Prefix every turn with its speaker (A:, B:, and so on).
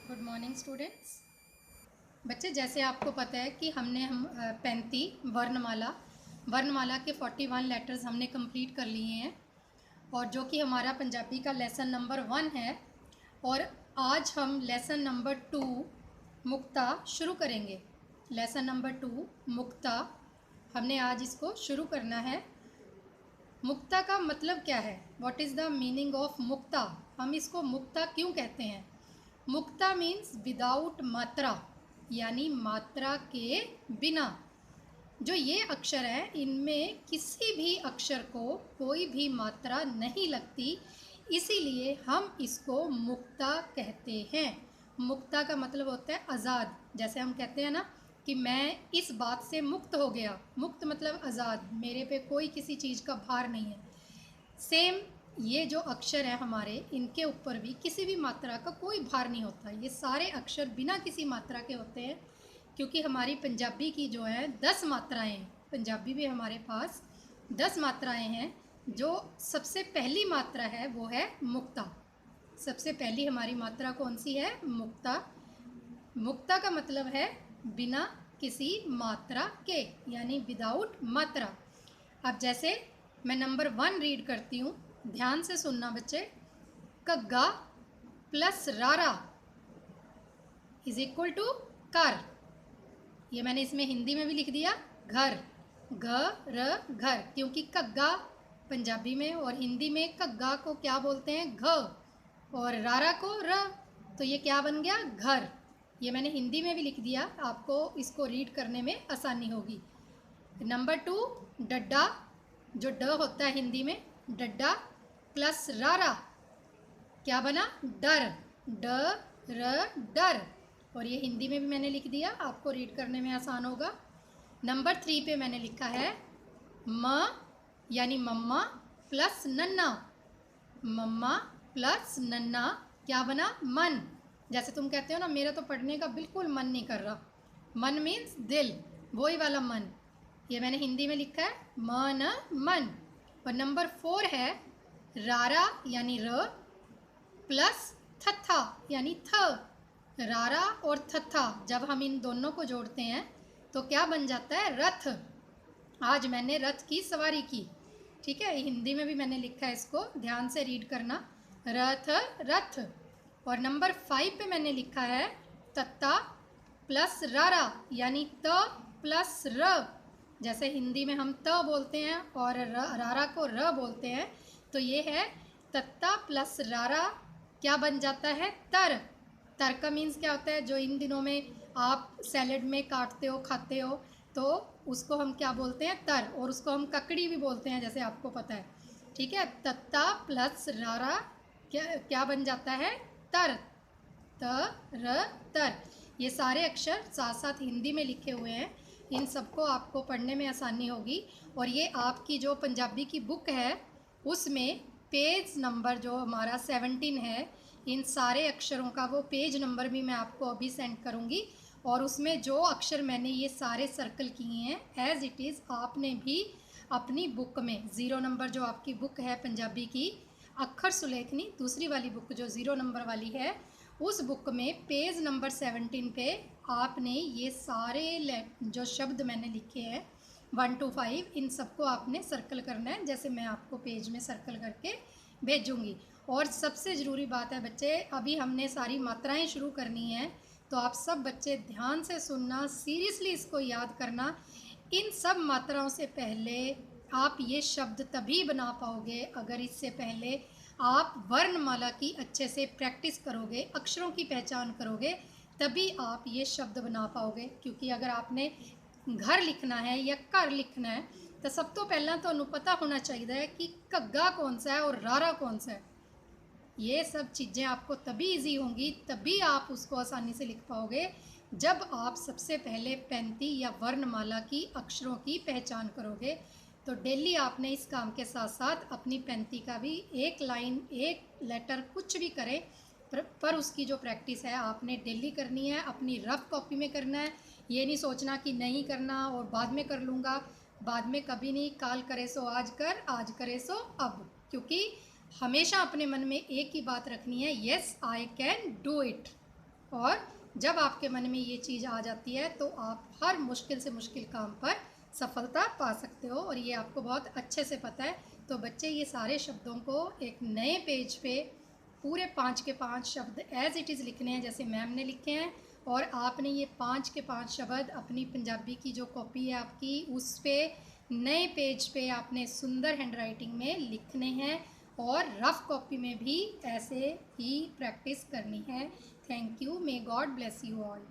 A: Good morning students. बच्चे, जैसे आपको पता है कि हम 35 वर्णमाला के 41 लेटर्स हमने कंप्लीट कर लिए हैं और जो कि हमारा पंजाबी का लेसन नंबर 1 है। और आज हम लेसन नंबर 2 मुक्ता शुरू करेंगे। लेसन नंबर 2 मुक्ता, हमने आज इसको शुरू करना है। मुक्ता का मतलब क्या है? What is the meaning of मुक्ता? हम इसको मुक्ता क्यों कहते हैं? मुक्ता मीन्स विदाउट मात्रा, यानी मात्रा के बिना। जो ये अक्षर है इनमें किसी भी अक्षर को कोई भी मात्रा नहीं लगती, इसीलिए हम इसको मुक्ता कहते हैं। मुक्ता का मतलब होता है आज़ाद। जैसे हम कहते हैं ना कि मैं इस बात से मुक्त हो गया। मुक्त मतलब आज़ाद, मेरे पे कोई किसी चीज़ का भार नहीं है। सेम ये जो अक्षर है हमारे, इनके ऊपर भी किसी भी मात्रा का कोई भार नहीं होता। ये सारे अक्षर बिना किसी मात्रा के होते हैं, क्योंकि हमारी पंजाबी की जो है 10 मात्राएं हैं। पंजाबी भी हमारे पास 10 मात्राएं हैं। जो सबसे पहली मात्रा है वो है मुक्ता। सबसे पहली हमारी मात्रा कौन सी है? मुक्ता। मुक्ता का मतलब है बिना किसी मात्रा के, यानी विदाउट मात्रा। अब जैसे मैं नंबर 1 रीड करती हूँ, ध्यान से सुनना बच्चे। कग्गा प्लस रारा इज इक्वल टू कर। ये मैंने इसमें हिंदी में भी लिख दिया, घर। घ र घर, क्योंकि कग्गा पंजाबी में और हिंदी में कग्गा को क्या बोलते हैं? घ, और रारा को र, तो ये क्या बन गया? घर। ये मैंने हिंदी में भी लिख दिया, आपको इसको रीड करने में आसानी होगी। नंबर 2 डड्डा, जो ड होता है हिंदी में, डड्डा प्लस रारा क्या बना? डर। ड र डर, और ये हिंदी में भी मैंने लिख दिया, आपको रीड करने में आसान होगा। नंबर 3 पे मैंने लिखा है म, यानी मम्मा प्लस नन्ना। मम्मा प्लस नन्ना क्या बना? मन। जैसे तुम कहते हो ना, मेरा तो पढ़ने का बिल्कुल मन नहीं कर रहा। मन मीन्स दिल, वही वाला मन। ये मैंने हिंदी में लिखा है मन मन। और नंबर 4 है रारा यानी र प्लस थथा यानी थ। रारा और थथा जब हम इन दोनों को जोड़ते हैं तो क्या बन जाता है? रथ। आज मैंने रथ की सवारी की। ठीक है, हिंदी में भी मैंने लिखा है, इसको ध्यान से रीड करना। रथ रथ। और नंबर 5 पे मैंने लिखा है तत्ता प्लस रारा यानी त प्लस र। जैसे हिंदी में हम त बोलते हैं और रारा को र बोलते हैं, तो ये है तत्ता प्लस रारा क्या बन जाता है? तर। तर का मीन्स क्या होता है? जो इन दिनों में आप सैलेड में काटते हो, खाते हो, तो उसको हम क्या बोलते हैं? तर। और उसको हम ककड़ी भी बोलते हैं, जैसे आपको पता है। ठीक है, तत्ता प्लस रारा क्या क्या बन जाता है? तर। त र तर। ये सारे अक्षर साथ साथ हिंदी में लिखे हुए हैं, इन सबको आपको पढ़ने में आसानी होगी। और ये आपकी जो पंजाबी की बुक है उसमें पेज नंबर जो हमारा 17 है, इन सारे अक्षरों का वो पेज नंबर भी मैं आपको अभी सेंड करूँगी। और उसमें जो अक्षर मैंने ये सारे सर्कल किए हैं एज इट इज़ आपने भी अपनी बुक में 0 नंबर जो आपकी बुक है पंजाबी की, अक्षर सुलेखनी दूसरी वाली बुक जो 0 नंबर वाली है, उस बुक में पेज नंबर 17 पे आपने ये सारे जो शब्द मैंने लिखे हैं 1 to 5, इन सबको आपने सर्कल करना है, जैसे मैं आपको पेज में सर्कल करके भेजूँगी। और सबसे ज़रूरी बात है बच्चे, अभी हमने सारी मात्राएं शुरू करनी हैं, तो आप सब बच्चे ध्यान से सुनना, सीरियसली इसको याद करना। इन सब मात्राओं से पहले आप ये शब्द तभी बना पाओगे अगर इससे पहले आप वर्णमाला की अच्छे से प्रैक्टिस करोगे, अक्षरों की पहचान करोगे, तभी आप ये शब्द बना पाओगे। क्योंकि अगर आपने घर लिखना है या घर लिखना है तो सब तो पहला तो पता होना चाहिए कि कग्गा कौन सा है और रारा कौन सा है। ये सब चीज़ें आपको तभी इजी होंगी, तभी आप उसको आसानी से लिख पाओगे, जब आप सबसे पहले पैंती या वर्णमाला की अक्षरों की पहचान करोगे। तो डेली आपने इस काम के साथ साथ अपनी पैंती का भी एक लाइन, एक लेटर कुछ भी करें, पर उसकी जो प्रैक्टिस है आपने डेली करनी है, अपनी रफ कॉपी में करना है। ये नहीं सोचना कि नहीं करना और बाद में कर लूँगा, बाद में कभी नहीं। काल करे सो आज कर, आज करे सो अब। क्योंकि हमेशा अपने मन में एक ही बात रखनी है, yes I can do it. और जब आपके मन में ये चीज़ आ जाती है तो आप हर मुश्किल से मुश्किल काम पर सफलता पा सकते हो, और ये आपको बहुत अच्छे से पता है। तो बच्चे ये सारे शब्दों को एक नए पेज पे पूरे 5 के 5 शब्द एज़ इट इज़ लिखने हैं जैसे मैम ने लिखे हैं, और आपने ये 5 के 5 शब्द अपनी पंजाबी की जो कॉपी है आपकी उस पे नए पेज पे आपने सुंदर हैंड राइटिंग में लिखने हैं, और रफ़ कॉपी में भी ऐसे ही प्रैक्टिस करनी है। Thank you. May God bless you all.